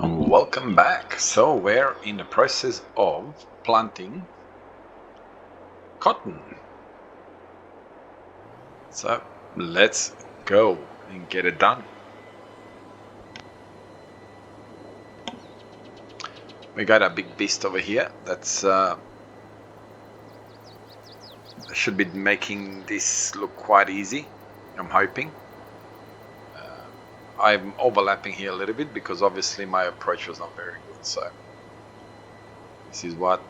Welcome back. So we're in the process of planting cotton. So let's go and get it done. We got a big beast over here that's should be making this look quite easy, I'm hoping. I'm overlapping here a little bit because obviously my approach was not very good. So this is what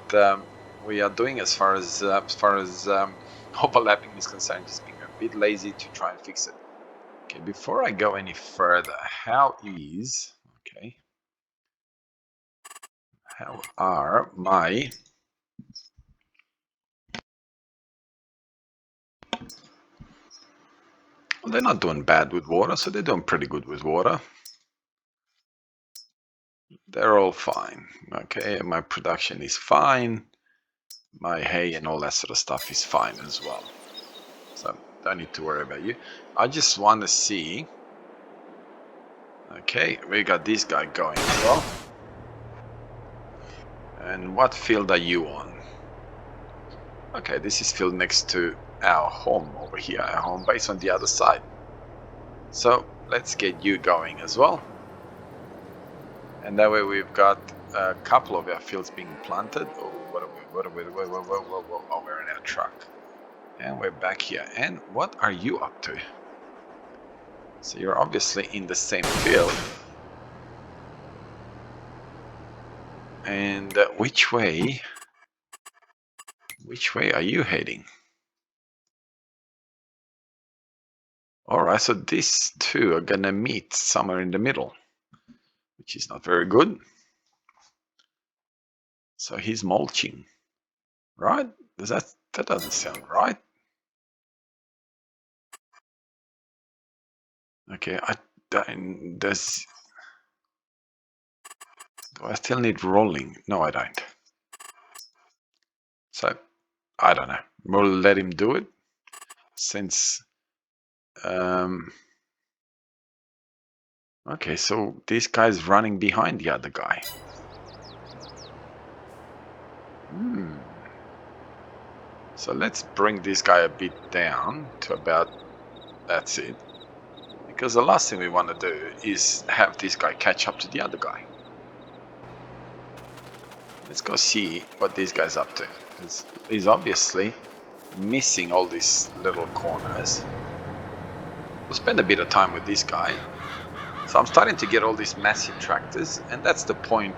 we are doing as far as overlapping is concerned, just being a bit lazy to try and fix it. Okay, before I go any further, how are my well, they're not doing bad with water, so they're doing pretty good with water. They're all fine. Okay, my production is fine. My hay and all that sort of stuff is fine as well. So don't need to worry about you. I just want to see. Okay, we got this guy going as well. And what field are you on? Okay, this is field next to our home over here, our home base on the other side. So let's get you going as well. And that way we've got a couple of our fields being planted. Oh, what are we? Whoa. Oh, we're in our truck. And we're back here. And what are you up to? So you're obviously in the same field. And which way are you heading? Alright, so these two are gonna meet somewhere in the middle, which is not very good. So he's mulching, right? That doesn't sound right. Okay, do I still need rolling? No, I don't. So I don't know. We'll let him do it since. Okay, so this guy's running behind the other guy. So let's bring this guy a bit down to about, that's it. Because the last thing we want to do is have this guy catch up to the other guy. Let's go see what this guy's up to. He's obviously missing all these little corners. We'll spend a bit of time with this guy. So I'm starting to get all these massive tractors, and that's the point,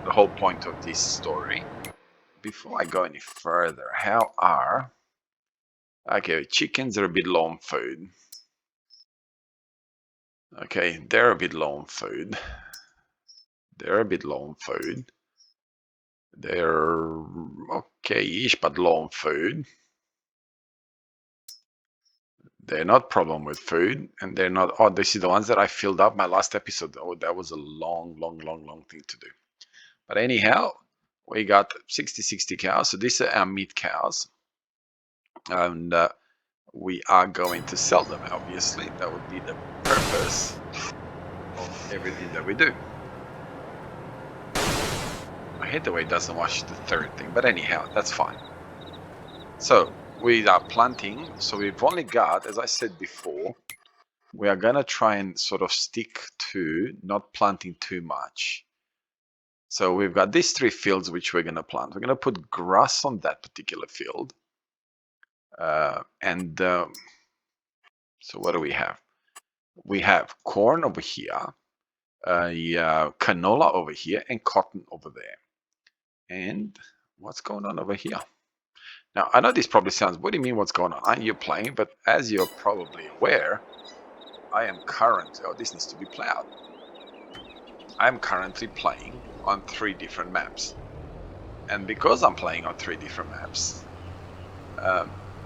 the whole point of this story. Before I go any further, how are... Okay, chickens are a bit low on food. Okay, they're a bit low on food. They're a bit low on food. They're okay-ish, but low on food. They're not problem with food, and they're not... Oh, this is the ones that I filled up my last episode. Oh, that was a long thing to do. But anyhow, we got 60 cows. So these are our meat cows. And we are going to sell them, obviously. That would be the purpose of everything that we do. I hate the way it doesn't watch the third thing, but anyhow, that's fine. So we are planting, so we've only got, as I said before, we are gonna try and sort of stick to not planting too much. So we've got these three fields which we're gonna plant. We're gonna put grass on that particular field. So what do we have? We have corn over here, canola over here, and cotton over there. And what's going on over here? Now, I know this probably sounds, what do you mean what's going on? Aren't you playing? But as you're probably aware, I am currently, oh, this needs to be plowed. I am currently playing on 3 different maps. And because I'm playing on 3 different maps,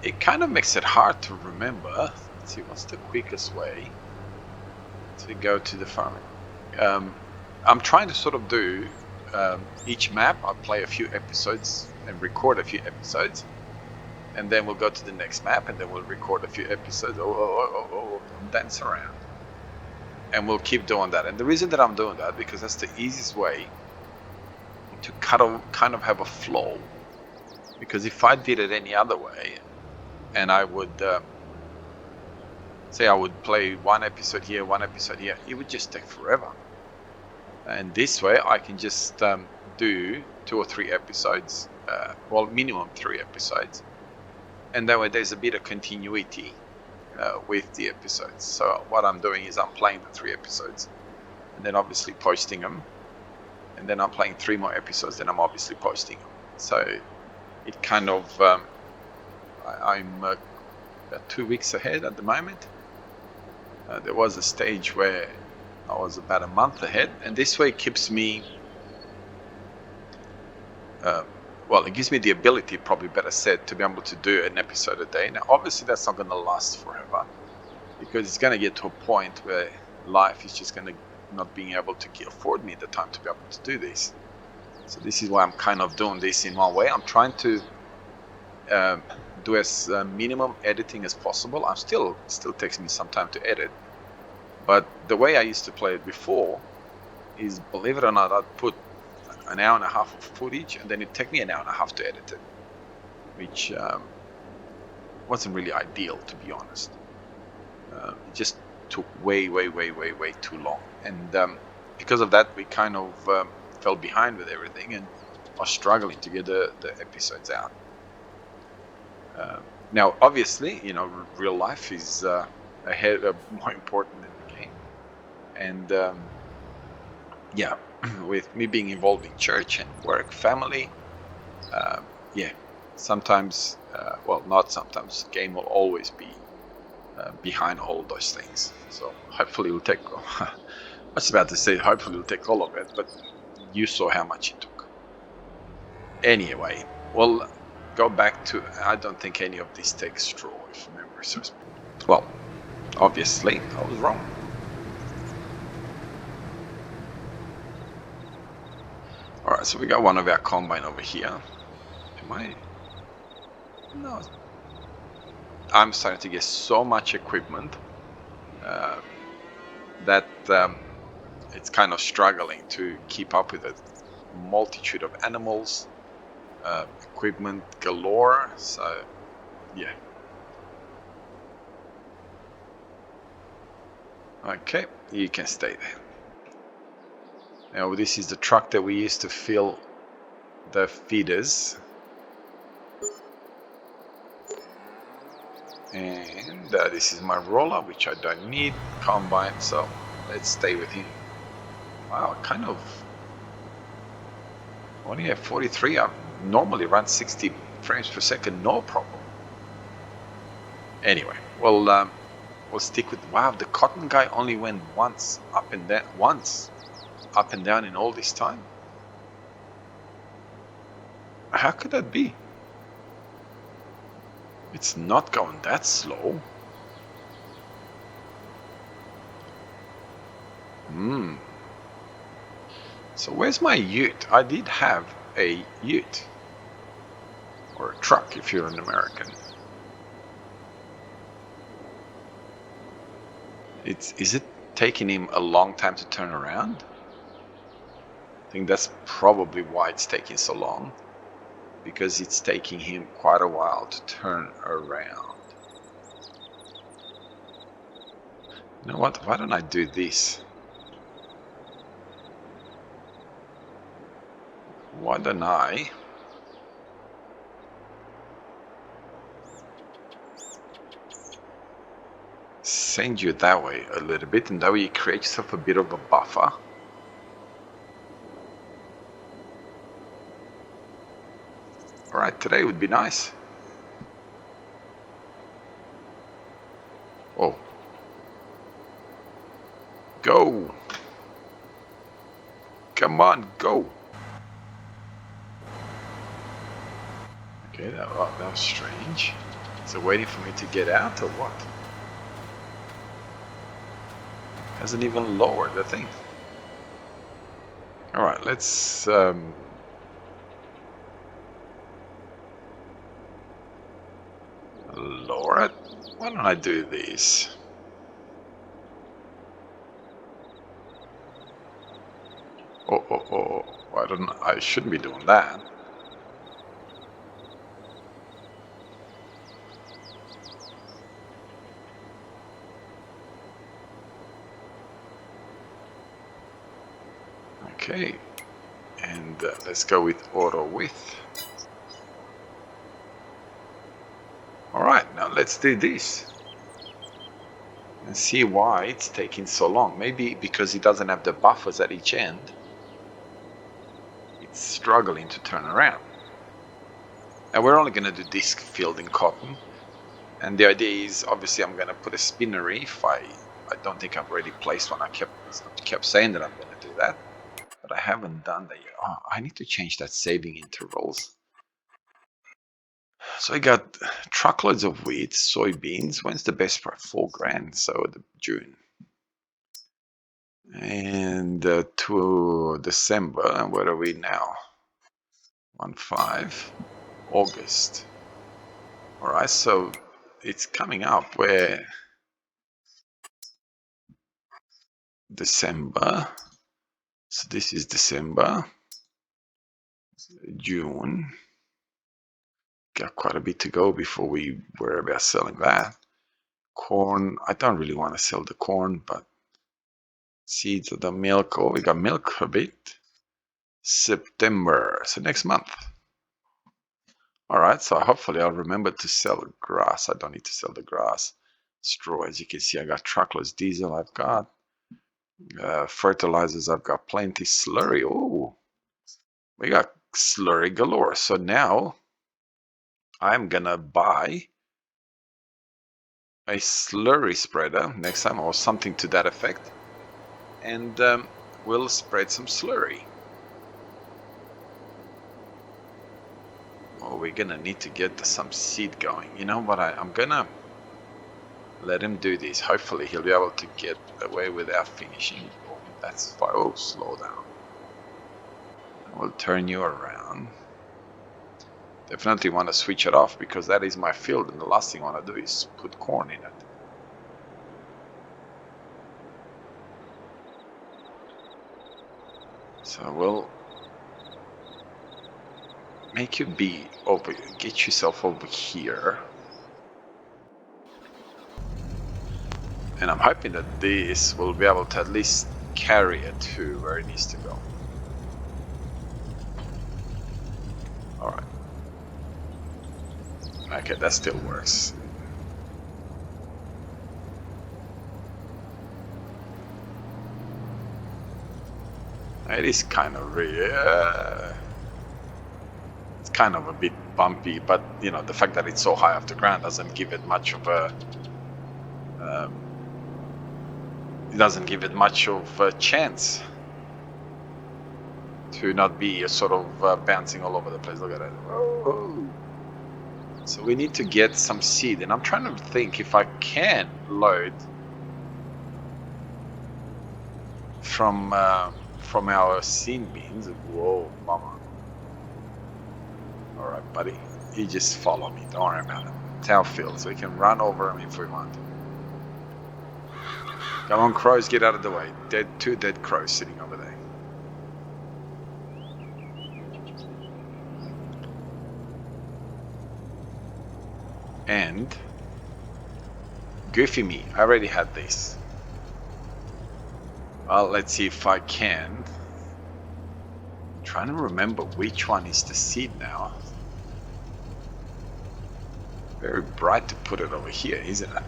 it kind of makes it hard to remember. Let's see, what's the quickest way to go to the farm? I'm trying to sort of do each map. I'll play a few episodes and record a few episodes, and then we'll go to the next map, and then we'll record a few episodes. Don't dance around. and we'll keep doing that. And the reason that I'm doing that, because that's the easiest way to kind of have a flow. Because if I did it any other way, and I would say I would play one episode here, one episode here, it would just take forever. And this way I can just do 2 or 3 episodes, well, minimum 3 episodes, and that way there's a bit of continuity with the episodes. So what I'm doing is I'm playing the 3 episodes and then obviously posting them, and then I'm playing 3 more episodes, then I'm obviously posting them. So it kind of I'm about 2 weeks ahead at the moment. There was a stage where I was about a month ahead, and this way keeps me well, it gives me the ability, probably better said, to be able to do an episode a day. Now obviously that's not going to last forever, because it's going to get to a point where life is just going to not being able to afford me the time to be able to do this. So this is why I'm kind of doing this in one way. I'm trying to do as minimum editing as possible. I'm still takes me some time to edit, but the way I used to play it before is, believe it or not, I'd put an hour and a half of footage, and then it'd take me an hour and a half to edit it, which wasn't really ideal, to be honest. It just took way too long, and because of that we kind of fell behind with everything and are struggling to get the episodes out. Now obviously, you know, real life is ahead, more important than the game, and yeah, with me being involved in church and work, family, yeah, sometimes, well, not sometimes, game will always be behind all those things. So hopefully we'll take, I was about to say hopefully we'll take all of it, but you saw how much it took. Anyway, we'll go back to, I don't think any of these take straw, if memory serves me. Well, obviously I was wrong. Alright, so we got one of our combine over here. Am I? No. I'm starting to get so much equipment that it's kind of struggling to keep up with a multitude of animals, equipment galore, so yeah. Okay, you can stay there. Now this is the truck that we used to fill the feeders, and this is my roller, which I don't need, combine, so let's stay with him. Wow, kind of only at 43. I normally run 60 frames per second, no problem. Anyway, we'll stick with, wow, the cotton guy only went once up and down in all this time. How could that be? It's not going that slow. So where's my ute? I did have a ute, or a truck if you're an American. Is it taking him a long time to turn around? I think that's probably why it's taking so long, because it's taking him quite a while to turn around. You know what? Why don't I do this? Why don't I send you that way a little bit, and that way you create yourself a bit of a buffer. Alright, today would be nice. Oh. Go! Come on, go! Okay, that was strange. Is it waiting for me to get out or what? Hasn't even lowered the thing. Alright, let's lower it. Why don't I do this? Oh, I shouldn't be doing that. Okay, and let's go with auto width. All right, now let's do this and see why it's taking so long. Maybe because it doesn't have the buffers at each end, it's struggling to turn around. And we're only going to do disc field in cotton. And the idea is, obviously, I'm going to put a spinner reef. I don't think I've already placed one. I kept saying that I'm going to do that, but I haven't done that yet. Oh, I need to change that saving intervals. So I got truckloads of wheat, soybeans. When's the best price? $4,000. So June. And to December. And where are we now? 1/5. August. All right. So it's coming up where December. So this is December. June. Got quite a bit to go before we worry about selling that. Corn. I don't really want to sell the corn, but seeds of the milk. Oh, we got milk a bit. September. So next month. All right. So hopefully I'll remember to sell the grass. I don't need to sell the grass. Straw. As you can see, I got truckloads. Diesel I've got. Fertilizers I've got plenty. Slurry. Oh, we got slurry galore. So now I'm gonna buy a slurry spreader next time, or something to that effect, and we'll spread some slurry. Oh, we're gonna need to get some seed going. You know what? I'm gonna let him do this. Hopefully he'll be able to get away without finishing. Oh, that's fine. Oh, slow down. We'll turn you around. Definitely want to switch it off, because that is my field, and the last thing I want to do is put corn in it. So we'll make you be over, get yourself over here. And I'm hoping that this will be able to at least carry it to where it needs to go. All right. Okay, that still works. It is kind of it's kind of a bit bumpy, but you know, the fact that it's so high off the ground doesn't give it much of a chance to not be sort of bouncing all over the place. Look at it. Oh. So we need to get some seed, and I'm trying to think if I can load from our seed beans. Whoa, mama. All right, buddy. You just follow me. Don't worry about it. It's our field, so we can run over them if we want. Come on, crows, get out of the way. Two dead crows sitting over there. And Goofy me, I already had this. Well, let's see if I can. I'm trying to remember which one is the seed now. Very bright to put it over here, isn't it?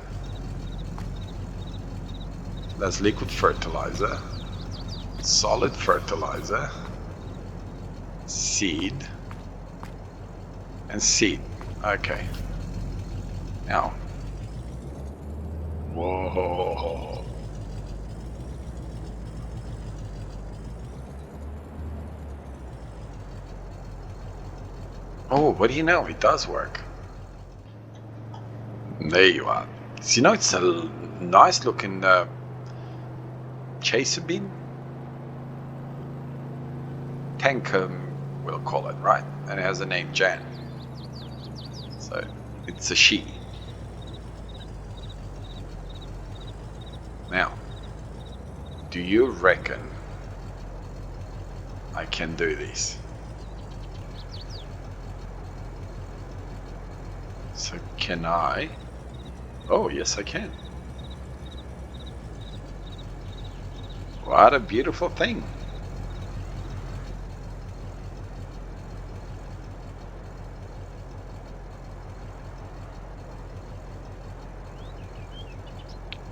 That's liquid fertilizer, solid fertilizer, seed, and seed. Okay. Now. Whoa. Oh, what do you know? It does work. There you are. So, you know, it's a nice looking chaser bin. Tank, we'll call it, right? And it has the name Jan. So it's a she. Now, do you reckon I can do this. So can I? Oh, yes, I can. What a beautiful thing.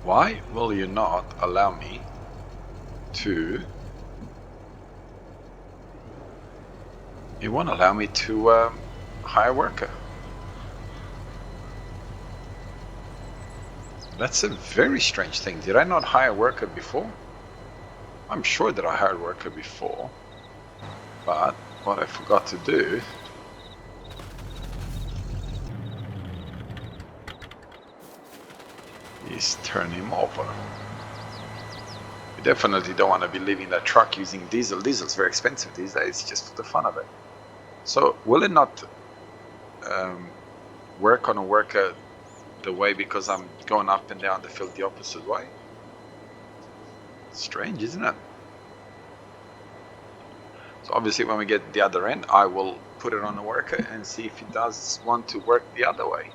Why will you not allow me to... You won't allow me to hire a worker. That's a very strange thing. Did I not hire a worker before? I'm sure that I hired a worker before. But what I forgot to do is turn him over. You definitely don't want to be leaving that truck using diesel. Diesel's very expensive these days, just for the fun of it. So will it not work on a worker the way because I'm going up and down the field the opposite way? Strange, isn't it? So obviously when we get the other end, I will put it on the worker and see if it does want to work the other way.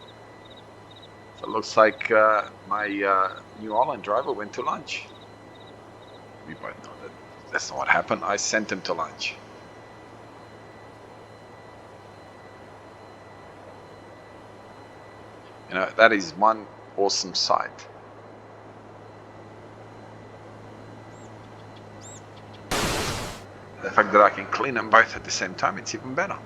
So it looks like my New Holland driver went to lunch. We both know that that's not what happened. I sent him to lunch. You know, that is one awesome sight. The fact that I can clean them both at the same time, it's even better.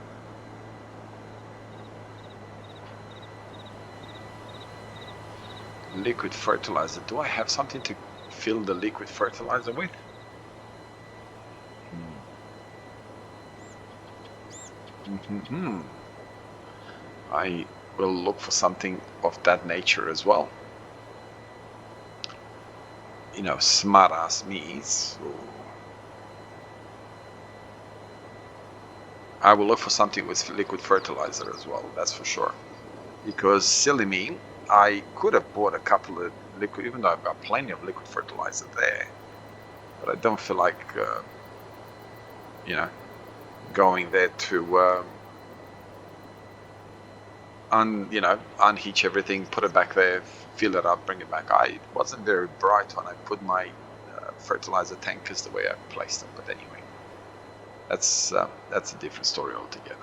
Liquid fertilizer. Do I have something to fill the liquid fertilizer with? I will look for something of that nature as well. You know, smart ass me. So I will look for something with liquid fertilizer as well, that's for sure. Because silly me, I could have bought a couple of liquid, even though I've got plenty of liquid fertilizer there. But I don't feel like, you know, going there to, unhitch everything, put it back there, fill it up, bring it back. It wasn't very bright when I put my fertilizer tankers the way I placed them. But anyway, that's a different story altogether.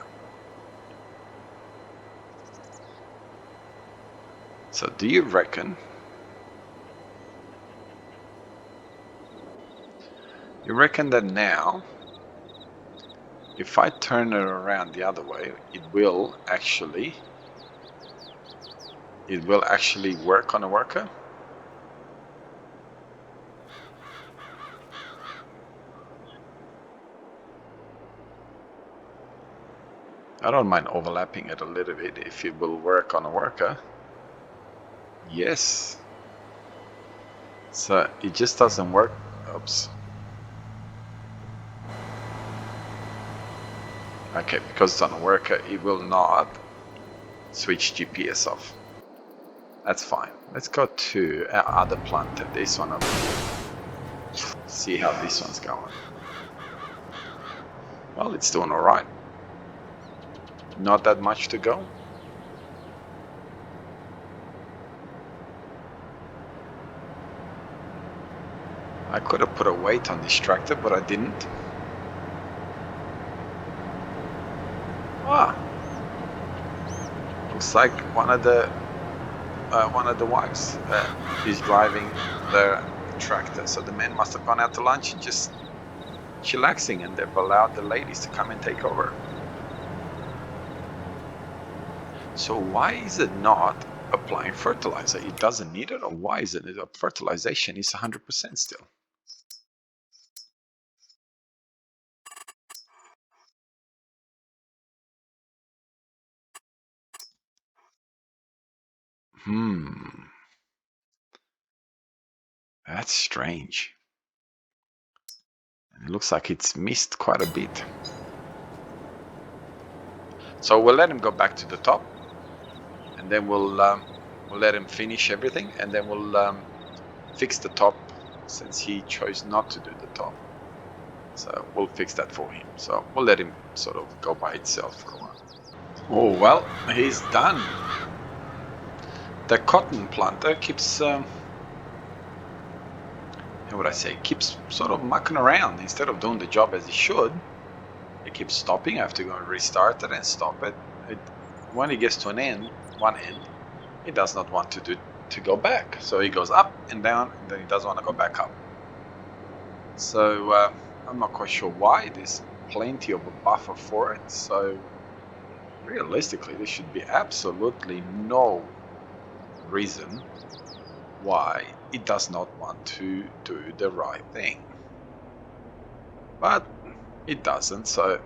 So do you reckon that now, if I turn it around the other way, it will actually work on a worker? I don't mind overlapping it a little bit if it will work on a worker. Yes. So it just doesn't work. Oops. Okay, because it's on a worker, it will not switch GPS off. That's fine. Let's go to our other planter, this one over here. See how this one's going. Well, it's doing alright. Not that much to go. I could have put a weight on this tractor, but I didn't. Looks like one of the wives is driving the tractor. So the men must have gone out to lunch and just chillaxing, and they've allowed the ladies to come and take over. So why is it not applying fertilizer? It doesn't need it, or why is it? Fertilization is 100% still. That's strange. It looks like it's missed quite a bit. So we'll let him go back to the top, and then we'll let him finish everything, and then we'll fix the top, since he chose not to do the top. So we'll fix that for him. So we'll let him sort of go by itself for a while. Oh, well, he's done. The cotton planter keeps, how would I say, keeps sort of mucking around instead of doing the job as he should. It keeps stopping. I have to go and restart it and stop it. When it gets to one end, it does not want to go back. So it goes up and down, and then it doesn't want to go back up. So I'm not quite sure why. There's plenty of a buffer for it. So realistically, there should be absolutely no reason why it does not want to do the right thing. But it doesn't, so I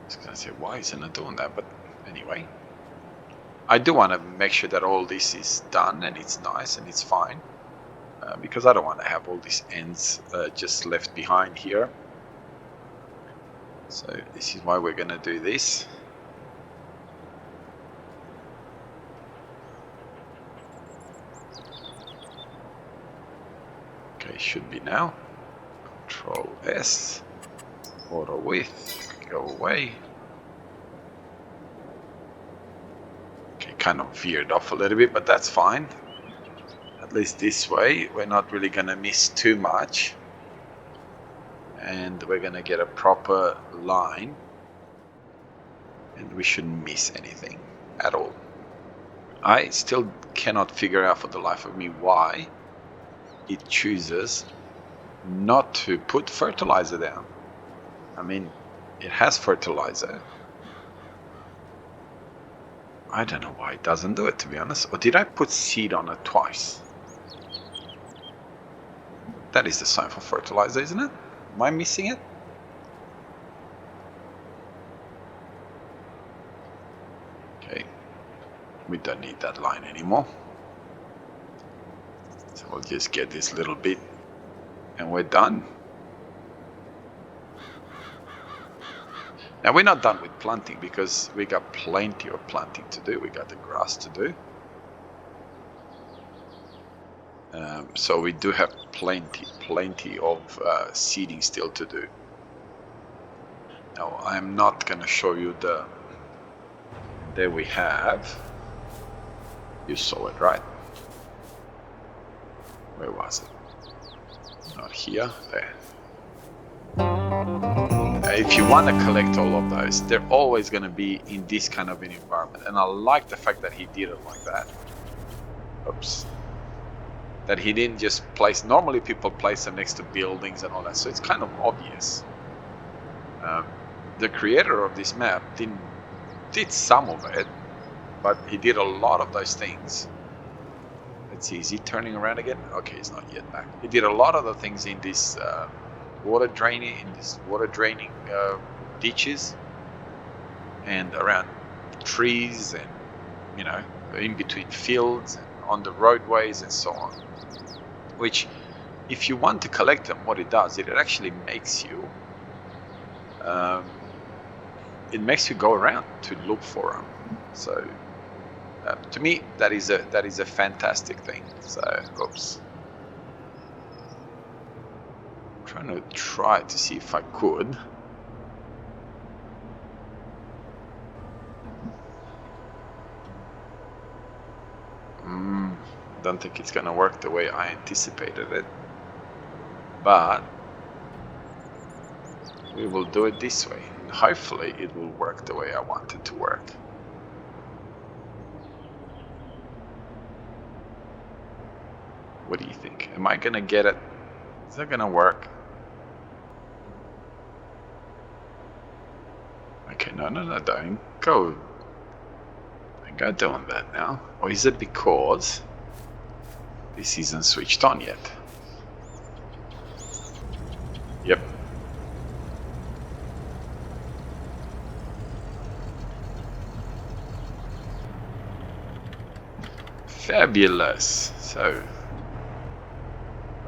was gonna say, why isn't it doing that? But anyway, I do want to make sure that all this is done and it's nice and it's fine, because I don't want to have all these ends just left behind here. So this is why we're gonna do this. Okay, should be now. Control S, auto width, go away. Okay, kind of veered off a little bit, but that's fine. At least this way, we're not really gonna miss too much. And we're gonna get a proper line. And we shouldn't miss anything at all. I still cannot figure out for the life of me why it chooses not to put fertilizer down. I mean, it has fertilizer. I don't know why it doesn't do it, to be honest. Or did I put seed on it twice? That is the sign for fertilizer, isn't it? Am I missing it? Okay, we don't need that line anymore. So we'll just get this little bit and we're done. Now we're not done with planting because we got plenty of planting to do. We got the grass to do. So we do have plenty of seeding still to do. Now I'm not gonna show you the, there we have, you saw it, right? Where was it? Not here, there. If you want to collect all of those, they're always going to be in this kind of an environment. And I like the fact that he did it like that. Oops. That he didn't just place, normally people place them next to buildings and all that, so it's kind of obvious. The creator of this map did some of it, but he did a lot of those things. Let's see, is he turning around again? Okay, he's not yet back. He did a lot of the things in this water draining ditches and around trees and, you know, in between fields and on the roadways and so on, which if you want to collect them, what it does, it actually makes you go around to look for them. So to me, that is a fantastic thing. So oops, I'm trying to see if I could. Don't think it's gonna work the way I anticipated it, but we will do it this way. Hopefully it will work the way I want it to work. What do you think? Am I gonna get it? Is that gonna work? Okay, no, don't go doing that now. Or is it because this isn't switched on yet? Yep. Fabulous. So,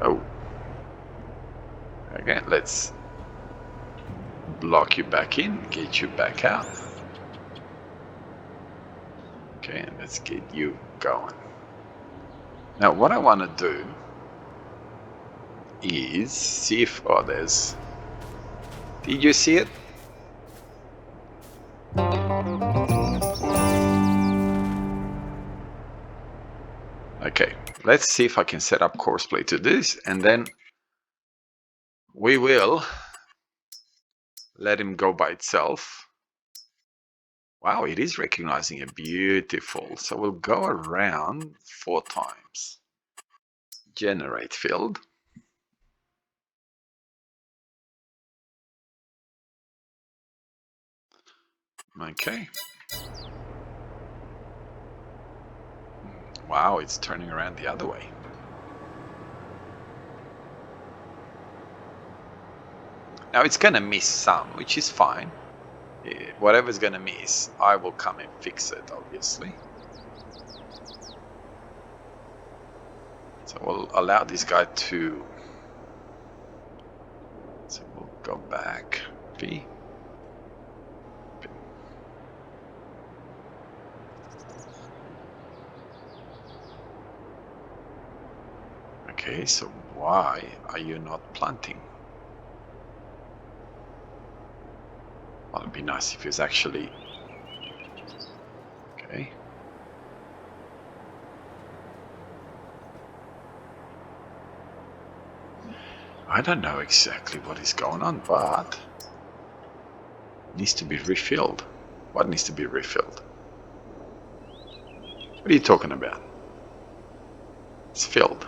oh, okay, let's block you back in, get you back out. Okay, and let's get you going. Now what I want to do is see if there's. Did you see it? Okay, let's see if I can set up Courseplay to this, and then we will let him go by itself. Wow, it is recognizing it. Beautiful. So we'll go around 4 times. Generate field. Okay. Wow, it's turning around the other way. Now it's going to miss some, which is fine. Whatever's going to miss, I will come and fix it, obviously. So we'll allow this guy to... So we'll go back. V. Okay, so why are you not planting? Well, it'd be nice if it's actually... Okay. I don't know exactly what is going on, but it needs to be refilled. What needs to be refilled? What are you talking about? It's filled.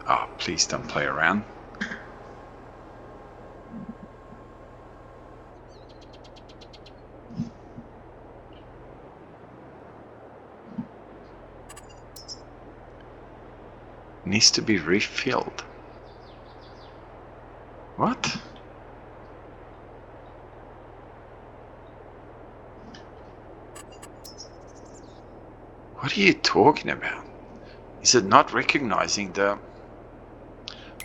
Oh, please don't play around. Needs to be refilled. What? What are you talking about? Is it not recognizing the...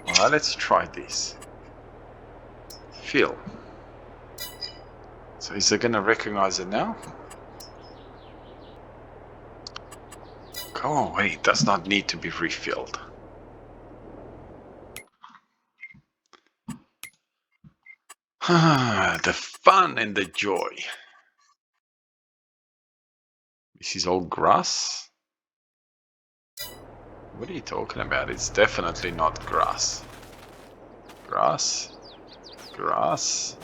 Well, let's try this. Fill. So is it going to recognize it now? Go away, it does not need to be refilled. The fun and the joy. This is all grass? What are you talking about? It's definitely not grass. Grass. Grass.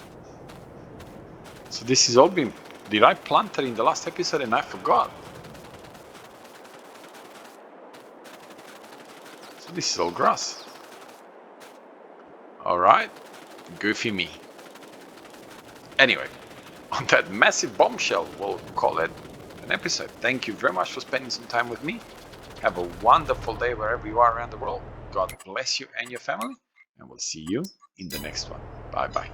So this has all been... Did I plant it in the last episode and I forgot? So this is all grass. Alright. Goofy me. Anyway, on that massive bombshell, we'll call it an episode. Thank you very much for spending some time with me. Have a wonderful day wherever you are around the world. God bless you and your family. And we'll see you in the next one. Bye-bye.